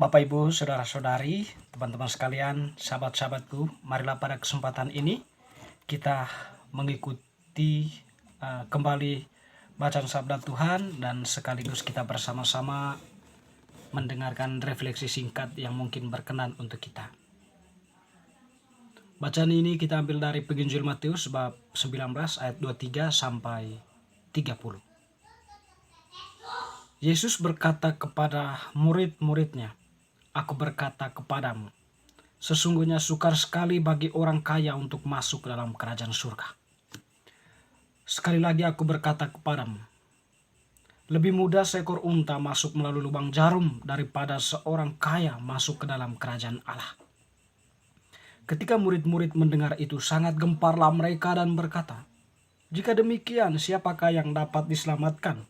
Bapak, Ibu, saudara-saudari, teman-teman sekalian, sahabat-sahabatku, marilah pada kesempatan ini kita mengikuti kembali bacaan sabda Tuhan dan sekaligus kita bersama-sama mendengarkan refleksi singkat yang mungkin berkenan untuk kita. Bacaan ini kita ambil dari Penginjil Matius bab 19 ayat 23 sampai 30. Yesus berkata kepada murid-muridnya, "Aku berkata kepadamu, sesungguhnya sukar sekali bagi orang kaya untuk masuk ke dalam kerajaan surga. Sekali lagi aku berkata kepadamu, lebih mudah seekor unta masuk melalui lubang jarum daripada seorang kaya masuk ke dalam kerajaan Allah." Ketika murid-murid mendengar itu, sangat gemparlah mereka dan berkata, "Jika demikian, siapakah yang dapat diselamatkan?"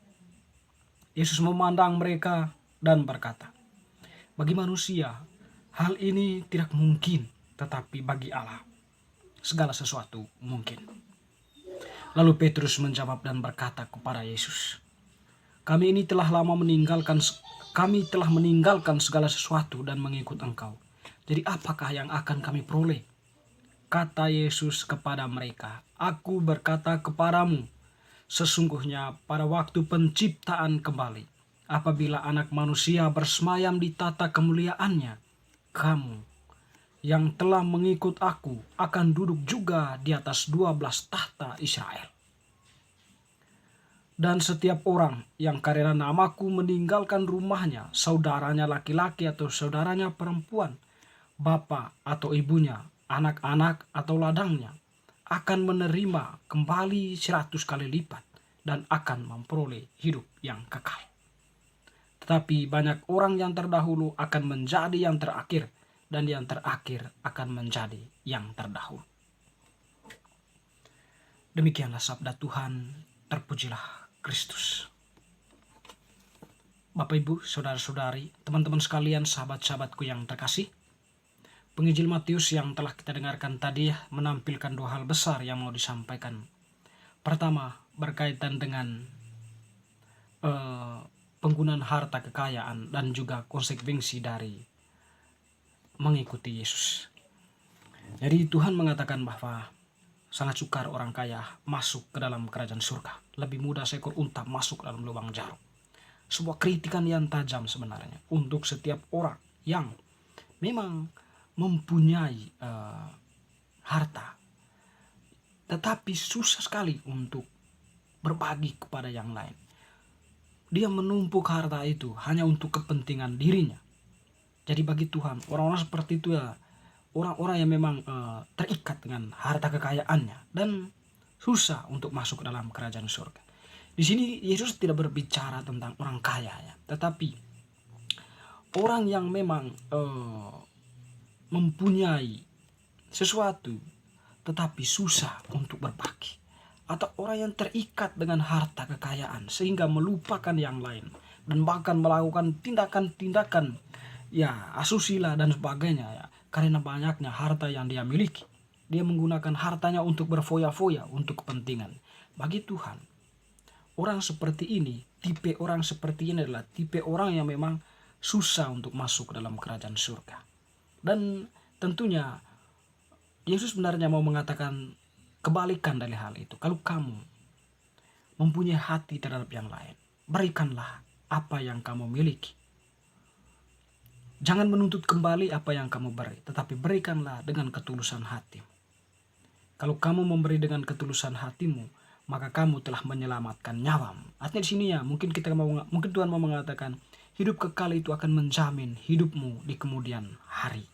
Yesus memandang mereka dan berkata, "Bagi manusia, hal ini tidak mungkin, tetapi bagi Allah, segala sesuatu mungkin." Lalu Petrus menjawab dan berkata kepada Yesus, kami telah meninggalkan segala sesuatu dan mengikut Engkau. Jadi apakah yang akan kami peroleh? Kata Yesus kepada mereka, "Aku berkata kepadamu, sesungguhnya pada waktu penciptaan kembali, apabila Anak Manusia bersemayam di tata kemuliaannya, kamu yang telah mengikut aku akan duduk juga di atas 12 tahta Israel. Dan setiap orang yang karena namaku meninggalkan rumahnya, saudaranya laki-laki atau saudaranya perempuan, bapa atau ibunya, anak-anak atau ladangnya, akan menerima kembali 100 kali lipat dan akan memperoleh hidup yang kekal. Tetapi banyak orang yang terdahulu akan menjadi yang terakhir, dan yang terakhir akan menjadi yang terdahulu." Demikianlah sabda Tuhan, terpujilah Kristus. Bapak, Ibu, saudara-saudari, teman-teman sekalian, sahabat-sahabatku yang terkasih, Penginjil Matius yang telah kita dengarkan tadi menampilkan dua hal besar yang mau disampaikan. Pertama, berkaitan dengan penggunaan harta kekayaan dan juga konsekuensi dari mengikuti Yesus. Jadi Tuhan mengatakan bahwa sangat sukar orang kaya masuk ke dalam kerajaan surga. Lebih mudah seekor unta masuk ke dalam lubang jarum. Sebuah kritikan yang tajam sebenarnya untuk setiap orang yang memang mempunyai harta, tetapi susah sekali untuk berbagi kepada yang lain. Dia menumpuk harta itu hanya untuk kepentingan dirinya. Jadi bagi Tuhan, orang-orang seperti itu ya orang-orang yang memang terikat dengan harta kekayaannya dan susah untuk masuk ke dalam kerajaan surga. Di sini Yesus tidak berbicara tentang orang kaya ya, tetapi orang yang memang mempunyai sesuatu tetapi susah untuk berbagi, atau orang yang terikat dengan harta kekayaan sehingga melupakan yang lain dan bahkan melakukan tindakan-tindakan ya asusila dan sebagainya ya, karena banyaknya harta yang dia miliki. Dia menggunakan hartanya untuk berfoya-foya, untuk kepentingan. Bagi Tuhan, orang seperti ini, tipe orang seperti ini adalah tipe orang yang memang susah untuk masuk ke dalam kerajaan surga. Dan tentunya Yesus sebenarnya mau mengatakan kebalikan dari hal itu. Kalau kamu mempunyai hati terhadap yang lain, berikanlah apa yang kamu miliki. Jangan menuntut kembali apa yang kamu beri, tetapi berikanlah dengan ketulusan hatimu. Kalau kamu memberi dengan ketulusan hatimu, maka kamu telah menyelamatkan nyawamu. Artinya di sini ya, mungkin Tuhan mau mengatakan hidup kekal itu akan menjamin hidupmu di kemudian hari.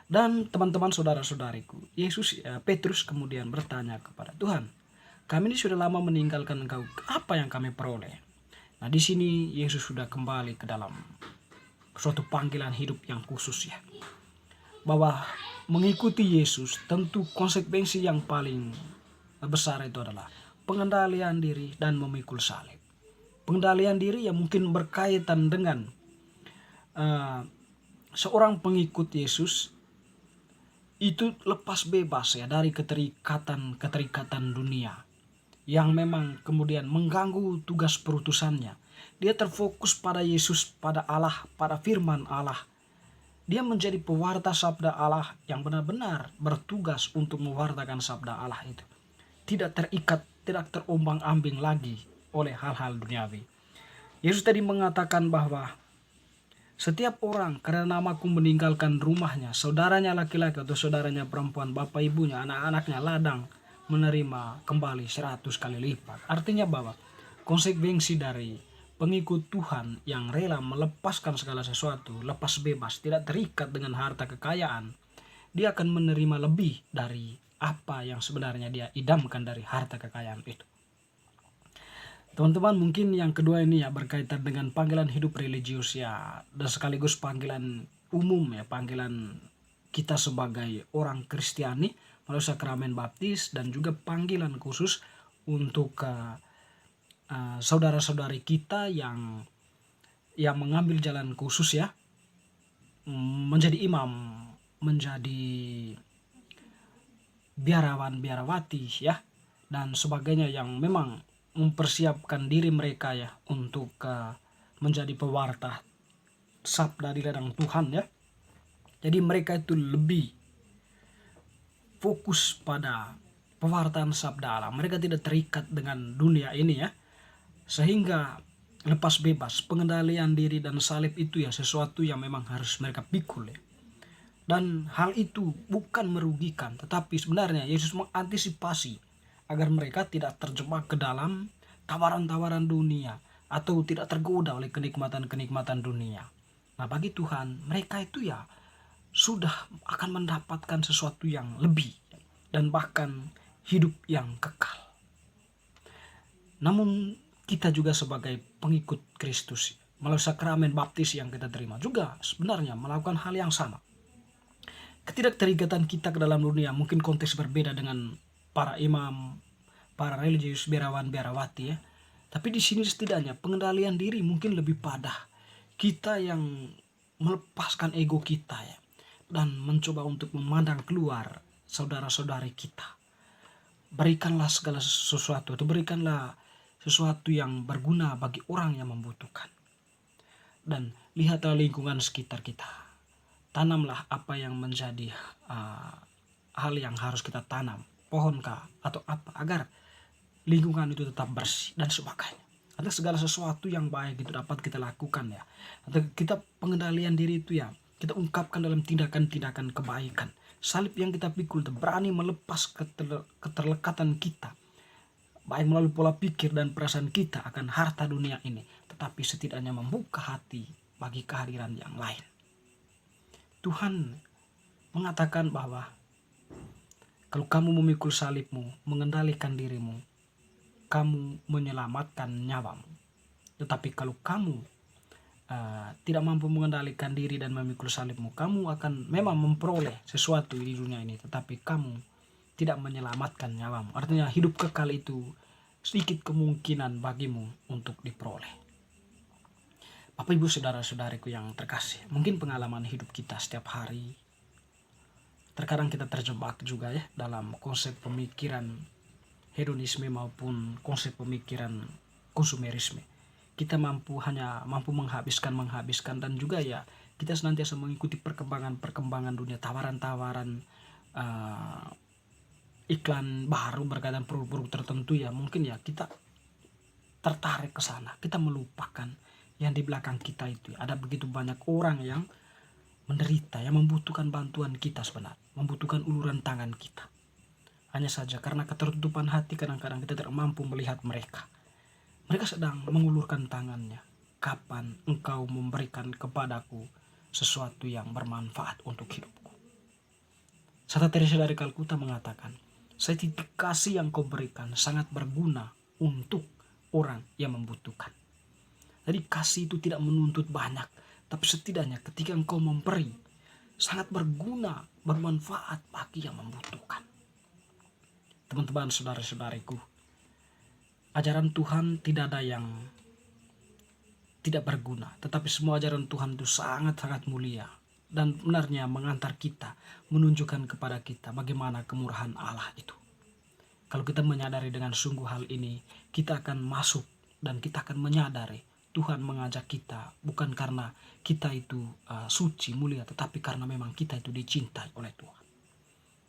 Dan teman-teman saudara-saudariku, Petrus kemudian bertanya kepada Tuhan, "Kami ini sudah lama meninggalkan Engkau, apa yang kami peroleh?" Nah, di sini Yesus sudah kembali ke dalam suatu panggilan hidup yang khusus ya. Bahwa mengikuti Yesus tentu konsekuensi yang paling besar itu adalah pengendalian diri dan memikul salib. Pengendalian diri yang mungkin berkaitan dengan seorang pengikut Yesus itu lepas bebas ya dari keterikatan dunia yang memang kemudian mengganggu tugas perutusannya, Dia terfokus pada Yesus, pada Allah, pada firman Allah. Dia menjadi pewarta sabda Allah yang benar-benar bertugas untuk mewartakan sabda Allah itu. Tidak terikat, tidak terombang-ambing lagi oleh hal-hal duniawi. Yesus tadi mengatakan bahwa setiap orang karena namaku meninggalkan rumahnya, saudaranya laki-laki atau saudaranya perempuan, bapak ibunya, anak-anaknya, ladang, menerima kembali 100 kali lipat. Artinya bahwa konsekuensi dari pengikut Tuhan yang rela melepaskan segala sesuatu, lepas bebas, tidak terikat dengan harta kekayaan, dia akan menerima lebih dari apa yang sebenarnya dia idamkan dari harta kekayaan itu. Teman-teman, mungkin yang kedua ini ya berkaitan dengan panggilan hidup religius ya, dan sekaligus panggilan umum ya, panggilan kita sebagai orang Kristiani melalui sakramen baptis, dan juga panggilan khusus untuk saudara-saudari kita yang mengambil jalan khusus ya, menjadi imam, menjadi biarawan-biarawati ya, dan sebagainya, yang memang mempersiapkan diri mereka ya untuk menjadi pewarta sabda di ladang Tuhan ya. Jadi mereka itu lebih fokus pada pewartaan sabda Allah. Mereka tidak terikat dengan dunia ini ya, sehingga lepas bebas, pengendalian diri dan salib itu ya sesuatu yang memang harus mereka pikul ya. Dan hal itu bukan merugikan, tetapi sebenarnya Yesus mengantisipasi agar mereka tidak terjebak ke dalam tawaran-tawaran dunia atau tidak tergoda oleh kenikmatan-kenikmatan dunia. Nah, bagi Tuhan, mereka itu ya sudah akan mendapatkan sesuatu yang lebih dan bahkan hidup yang kekal. Namun kita juga sebagai pengikut Kristus melalui sakramen baptis yang kita terima juga sebenarnya melakukan hal yang sama. Ketidakterikatan kita ke dalam dunia mungkin konteks berbeda dengan para imam, para religius, biarawan, biarawati ya. Tapi di sini setidaknya pengendalian diri mungkin lebih pada kita yang melepaskan ego kita ya, dan mencoba untuk memandang keluar saudara-saudari kita. Berikanlah segala sesuatu, atau berikanlah sesuatu yang berguna bagi orang yang membutuhkan. Dan lihatlah lingkungan sekitar kita. Tanamlah apa yang menjadi hal yang harus kita tanam, pohonkah atau apa, agar lingkungan itu tetap bersih dan sebagainya. Atau segala sesuatu yang baik itu dapat kita lakukan ya. Atau kita pengendalian diri itu ya kita ungkapkan dalam tindakan-tindakan kebaikan. Salib yang kita pikul itu berani melepas keterlekatan kita, baik melalui pola pikir dan perasaan kita akan harta dunia ini, tetapi setidaknya membuka hati bagi kehadiran yang lain. Tuhan mengatakan bahwa kalau kamu memikul salibmu, mengendalikan dirimu, kamu menyelamatkan nyawamu. Tetapi kalau kamu tidak mampu mengendalikan diri dan memikul salibmu, kamu akan memang memperoleh sesuatu di dunia ini, tetapi kamu tidak menyelamatkan nyawamu. Artinya hidup kekal itu sedikit kemungkinan bagimu untuk diperoleh. Bapak ibu saudara-saudariku yang terkasih, mungkin pengalaman hidup kita setiap hari terkadang kita terjebak juga ya dalam konsep pemikiran hedonisme maupun konsep pemikiran konsumerisme. Kita hanya mampu menghabiskan dan juga ya kita senantiasa mengikuti perkembangan dunia, tawaran-tawaran iklan baru berkaitan produk-produk tertentu ya, mungkin ya kita tertarik ke sana, kita melupakan yang di belakang kita itu ada begitu banyak orang yang menderita, yang membutuhkan bantuan kita sebenarnya, membutuhkan uluran tangan kita. Hanya saja karena ketertutupan hati kadang-kadang kita tidak mampu melihat mereka. Mereka sedang mengulurkan tangannya. Kapan engkau memberikan kepadaku sesuatu yang bermanfaat untuk hidupku? Santa Teresa dari Kalkuta mengatakan, setitik kasih yang kau berikan sangat berguna untuk orang yang membutuhkan. Jadi kasih itu tidak menuntut banyak, tapi setidaknya ketika engkau memberi, sangat berguna, bermanfaat bagi yang membutuhkan. Teman-teman, saudara-saudariku, ajaran Tuhan tidak ada yang tidak berguna, tetapi semua ajaran Tuhan itu sangat-sangat mulia dan benarnya mengantar kita, menunjukkan kepada kita bagaimana kemurahan Allah itu. Kalau kita menyadari dengan sungguh hal ini, kita akan masuk dan kita akan menyadari Tuhan mengajak kita bukan karena kita itu suci, mulia, tetapi karena memang kita itu dicintai oleh Tuhan.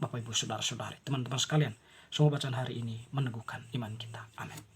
Bapak, Ibu, Saudara-saudari, teman-teman sekalian, semua bacaan hari ini meneguhkan iman kita. Amin.